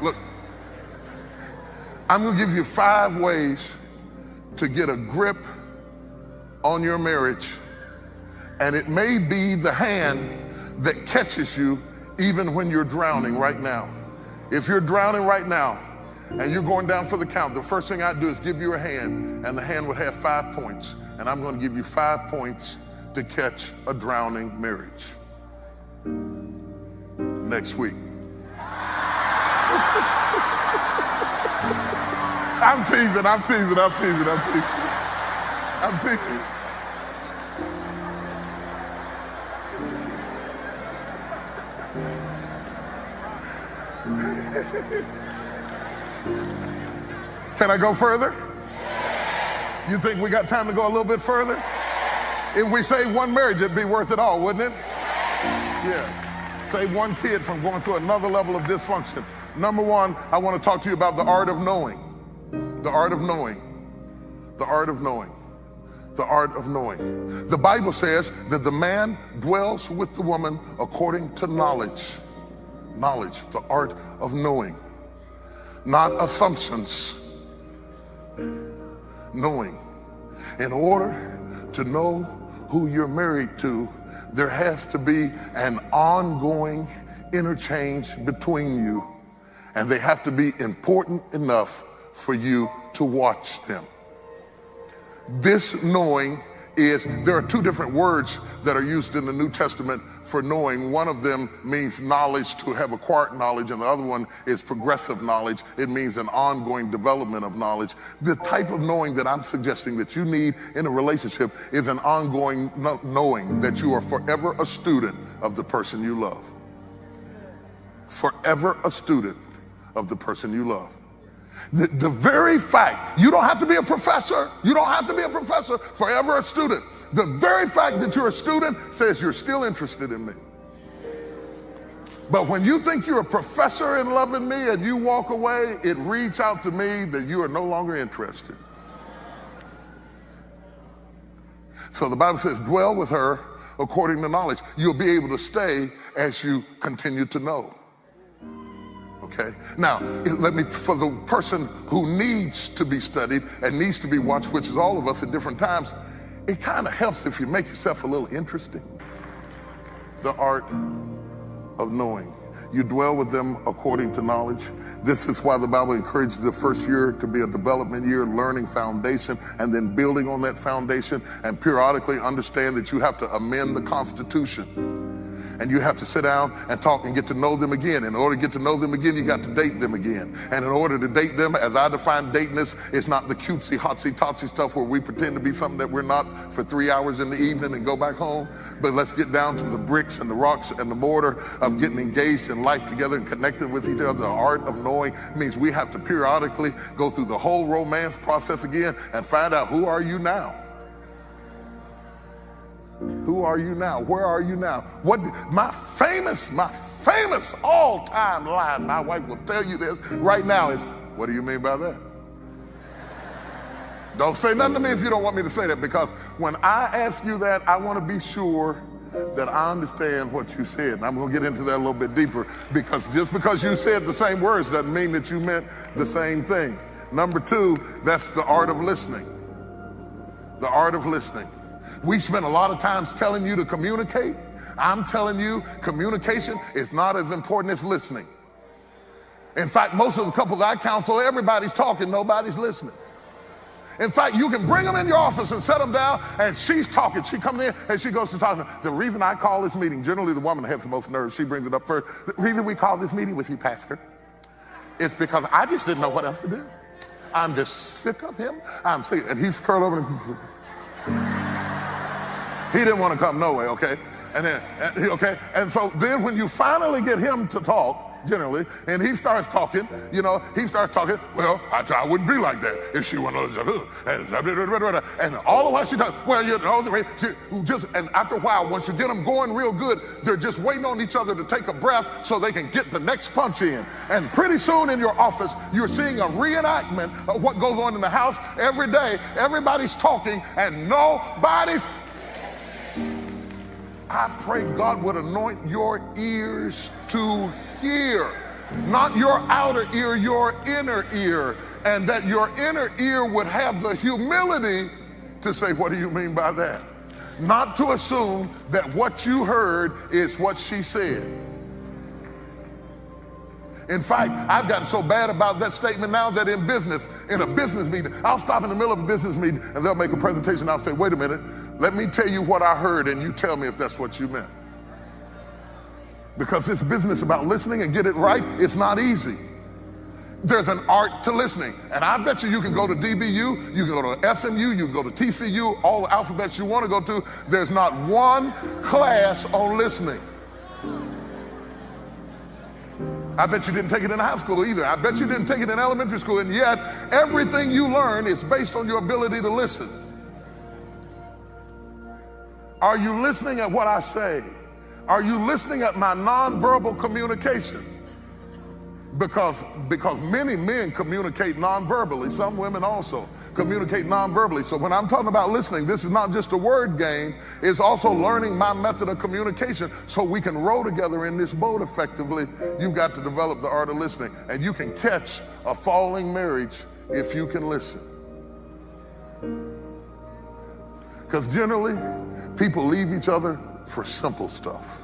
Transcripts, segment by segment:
Look, I'm going to give you 5 ways to get a grip on your marriage, and it may be the hand that catches you even when you're drowning right now. If you're drowning right now and you're going down for the count, the first thing I'd do is give you a hand, and the hand would have 5 points, and I'm going to give you 5 points to catch a drowning marriage. Next week. I'm teasing. Can I go further? You think we got time to go a little bit further? If we save one marriage, it'd be worth it all, wouldn't it? Yeah. Save one kid from going to another level of dysfunction. Number 1, I want to talk to you about the art of knowing. The art of knowing. The art of knowing. The art of knowing. The Bible says that the man dwells with the woman according to knowledge. Knowledge, the art of knowing. Not assumptions. Knowing. In order to know who you're married to, there has to be an ongoing interchange between you, and they have to be important enough for you to watch them. This knowing is, there are 2 different words that are used in the New Testament for knowing. One of them means knowledge, to have acquired knowledge, and the other one is progressive knowledge. It means an ongoing development of knowledge. The type of knowing that I'm suggesting that you need in a relationship is an ongoing knowing that you are forever a student of the person you love. Forever a student of the person you love. The very fact, you don't have to be a professor. You don't have to be a professor, forever a student. The very fact that you're a student says you're still interested in me. But when you think you're a professor in loving me and you walk away, it reads out to me that you are no longer interested. So the Bible says, dwell with her according to knowledge. You'll be able to stay as you continue to know. Okay. Now, for the person who needs to be studied and needs to be watched, which is all of us at different times, it kind of helps if you make yourself a little interesting. The art of knowing. You dwell with them according to knowledge. This is why the Bible encourages the first year to be a development year, learning foundation, and then building on that foundation, and periodically understand that you have to amend the Constitution. And you have to sit down and talk and get to know them again. In order to get to know them again, you got to date them again. And in order to date them, as I define dateness, it's not the cutesy, hotsy-totsy stuff where we pretend to be something that we're not for 3 hours in the evening and go back home. But let's get down to the bricks and the rocks and the mortar of getting engaged in life together and connecting with each other. The art of knowing means we have to periodically go through the whole romance process again and find out, who are you now? Who are you now? Where are you now? My famous all-time line, my wife will tell you this right now, is, what do you mean by that? Don't say nothing to me if you don't want me to say that, because when I ask you that, I want to be sure that I understand what you said. And I'm going to get into that a little bit deeper, because just because you said the same words doesn't mean that you meant the same thing. Number 2, that's the art of listening. The art of listening. We spend a lot of times telling you to communicate. I'm telling you, communication is not as important as listening. In fact, most of the couples I counsel, everybody's talking, nobody's listening. In fact, you can bring them in your office and set them down, and she's talking. She comes in and she goes to talk. The reason I call this meeting, generally the woman has the most nerves, she brings it up first. The reason we call this meeting with you, Pastor, is because I just didn't know what else to do. I'm just sick of him. I'm sick. And he's curled over and he didn't want to come no way, okay? And so then when you finally get him to talk, generally, and he starts talking, well, I wouldn't be like that if she went, and all the while she talks, well, and after a while, once you get them going real good, they're just waiting on each other to take a breath so they can get the next punch in. And pretty soon in your office, you're seeing a reenactment of what goes on in the house every day. Everybody's talking and nobody's. I pray God would anoint your ears to hear Not your outer ear, your inner ear. And that your inner ear would have the humility to say, what do you mean by that? Not to assume that what you heard is what she said. In fact, I've gotten so bad about that statement now that in a business meeting, I'll stop in the middle of a business meeting and they'll make a presentation. I'll say, wait a minute, let me tell you what I heard and you tell me if that's what you meant. Because this business about listening and get it right, it's not easy. There's an art to listening. And I bet you can go to DBU, you can go to SMU, you can go to TCU, all the alphabets you want to go to. There's not one class on listening. I bet you didn't take it in high school either. I bet you didn't take it in elementary school. And yet, everything you learn is based on your ability to listen. Are you listening at what I say? Are you listening at my nonverbal communication? Because many men communicate nonverbally. Some women also communicate nonverbally. So when I'm talking about listening, this is not just a word game. It's also learning my method of communication so we can row together in this boat effectively. You've got to develop the art of listening. And you can catch a falling marriage if you can listen. Because generally, people leave each other for simple stuff.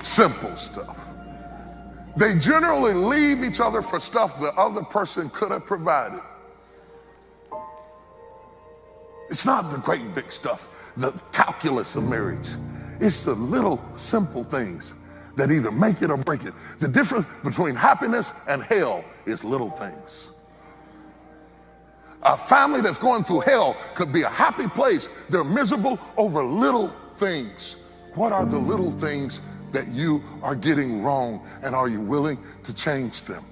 Simple stuff. They generally leave each other for stuff the other person could have provided. It's not the great big stuff, the calculus of marriage. It's the little simple things that either make it or break it. The difference between happiness and hell is little things. A family that's going through hell could be a happy place. They're miserable over little things. What are the little things that you are getting wrong, and are you willing to change them?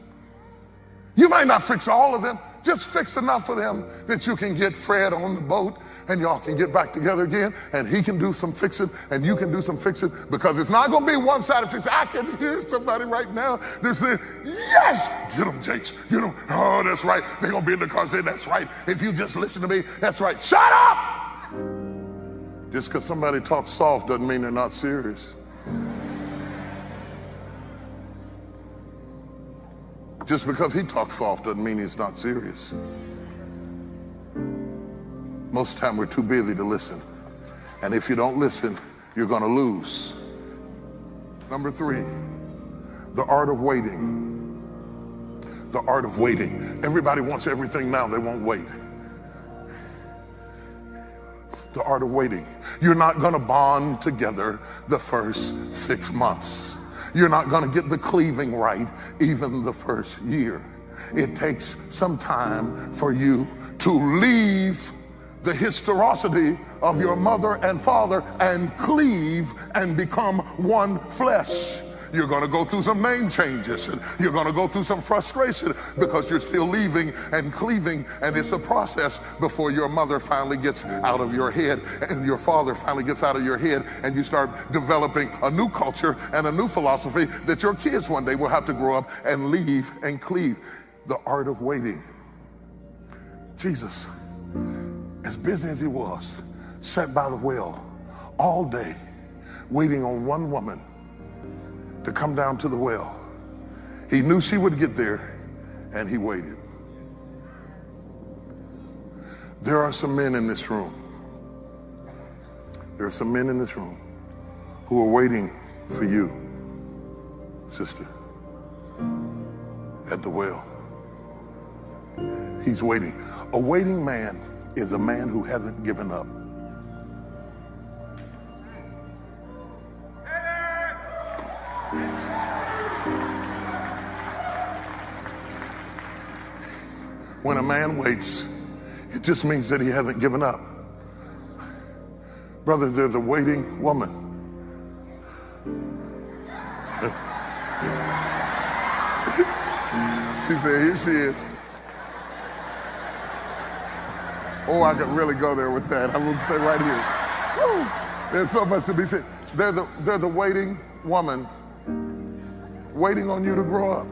You might not fix all of them, just fix enough of them that you can get Fred on the boat and y'all can get back together again, and he can do some fixing and you can do some fixing, because it's not going to be one-sided fixing. I can hear somebody right now, they're saying, yes, get them, Jakes, get them. Oh, that's right. They're going to be in the car saying, that's right. If you just listen to me, that's right. Shut up! Just because somebody talks soft doesn't mean they're not serious. Just because he talks soft doesn't mean he's not serious. Most of the time we're too busy to listen. And if you don't listen, you're going to lose. Number 3, the art of waiting. The art of waiting. Everybody wants everything now. They won't wait. The art of waiting. You're not going to bond together the first 6 months. You're not going to get the cleaving right even the first year. It takes some time for you to leave the historicity of your mother and father and cleave and become one flesh. You're going to go through some name changes, and you're going to go through some frustration because you're still leaving and cleaving, and it's a process before your mother finally gets out of your head and your father finally gets out of your head, and you start developing a new culture and a new philosophy that your kids one day will have to grow up and leave and cleave. The art of waiting. Jesus, as busy as he was, sat by the well all day waiting on one woman to come down to the well. He knew she would get there, and he waited. There are some men in this room. There are some men in this room who are waiting for you, sister, at the well. He's waiting. A waiting man is a man who hasn't given up. When a man waits, it just means that he hasn't given up. Brother, there's a waiting woman. She said, here she is. Oh, I could really go there with that. I'm going to stay right here. Woo. There's so much to be said. There's a waiting woman waiting on you to grow up.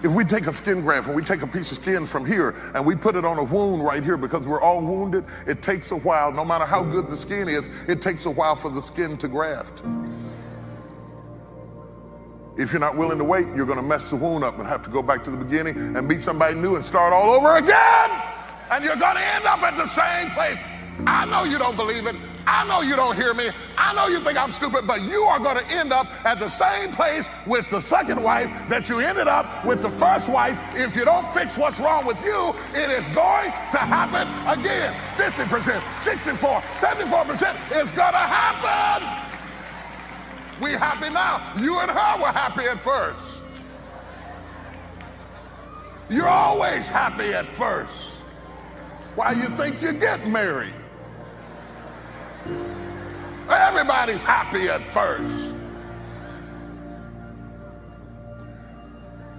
If we take a skin graft and we take a piece of skin from here and we put it on a wound right here because we're all wounded, it takes a while. No matter how good the skin is, it takes a while for the skin to graft. If you're not willing to wait, you're going to mess the wound up and have to go back to the beginning and meet somebody new and start all over again. And you're going to end up at the same place. I know you don't believe it. I know you don't hear me. I know you think I'm stupid, but you are going to end up at the same place with the second wife that you ended up with the first wife. If you don't fix what's wrong with you, it is going to happen again. 50%, 64, 74% is going to happen. We happy now. You and her were happy at first. You're always happy at first. Why you think you get married? Everybody's happy at first.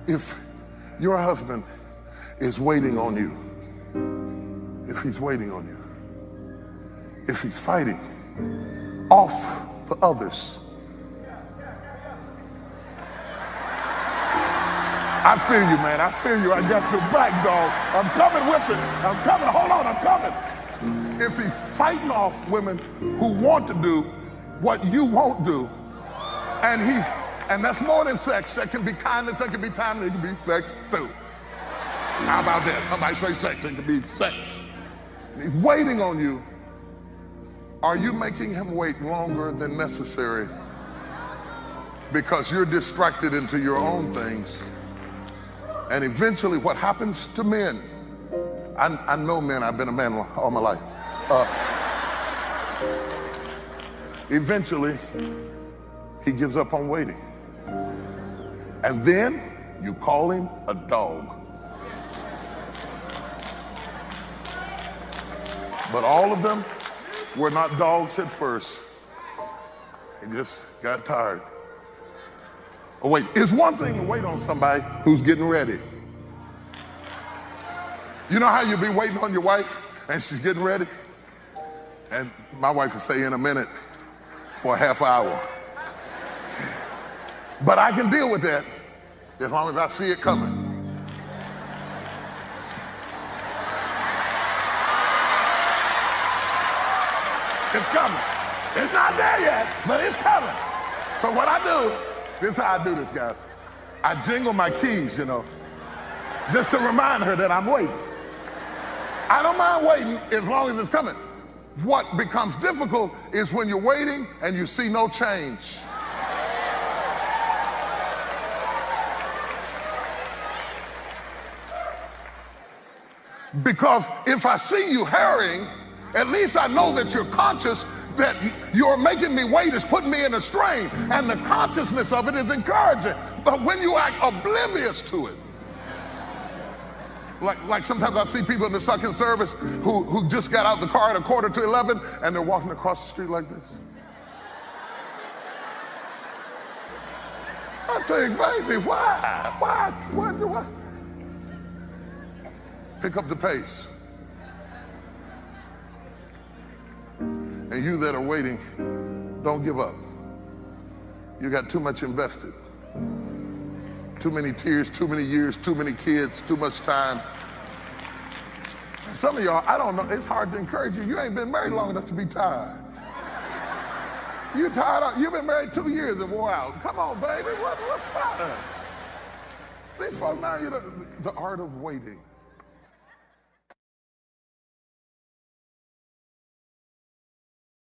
If your husband is waiting on you, if he's waiting on you, if he's fighting off the others, I feel you, man. I feel you. I got your back, dog. I'm coming with it. I'm coming. Hold on, I'm coming. If he's fighting off women who want to do what you won't do, and that's more than sex. That can be kindness, that can be time, it can be sex too. How about that? Somebody say sex, it can be sex. He's waiting on you. Are you making him wait longer than necessary because you're distracted into your own things? And eventually what happens to men, I know men, I've been a man all my life. Eventually, he gives up on waiting. And then you call him a dog. But all of them were not dogs at first. They just got tired. Oh, wait, it's one thing to wait on somebody who's getting ready. You know how you be waiting on your wife and she's getting ready? And my wife will say in a minute for a half hour. But I can deal with that as long as I see it coming. It's coming. It's not there yet, but it's coming. So what I do, this is how I do this, guys. I jingle my keys, just to remind her that I'm waiting. I don't mind waiting as long as it's coming. What becomes difficult is when you're waiting and you see no change. Because if I see you hurrying, at least I know that you're conscious that you're making me wait is putting me in a strain, and the consciousness of it is encouraging. But when you act oblivious to it, like sometimes I see people in the second service who just got out the car at 11:45 and they're walking across the street like this. I think, baby, why? What? Pick up the pace. And you that are waiting, don't give up. You got too much invested. Too many tears, too many years, too many kids, too much time. And some of y'all, I don't know, it's hard to encourage you. You ain't been married long enough to be tired. You tired? You've been married 2 years and wore out. Come on, baby, what's tired? These folks now, the art of waiting.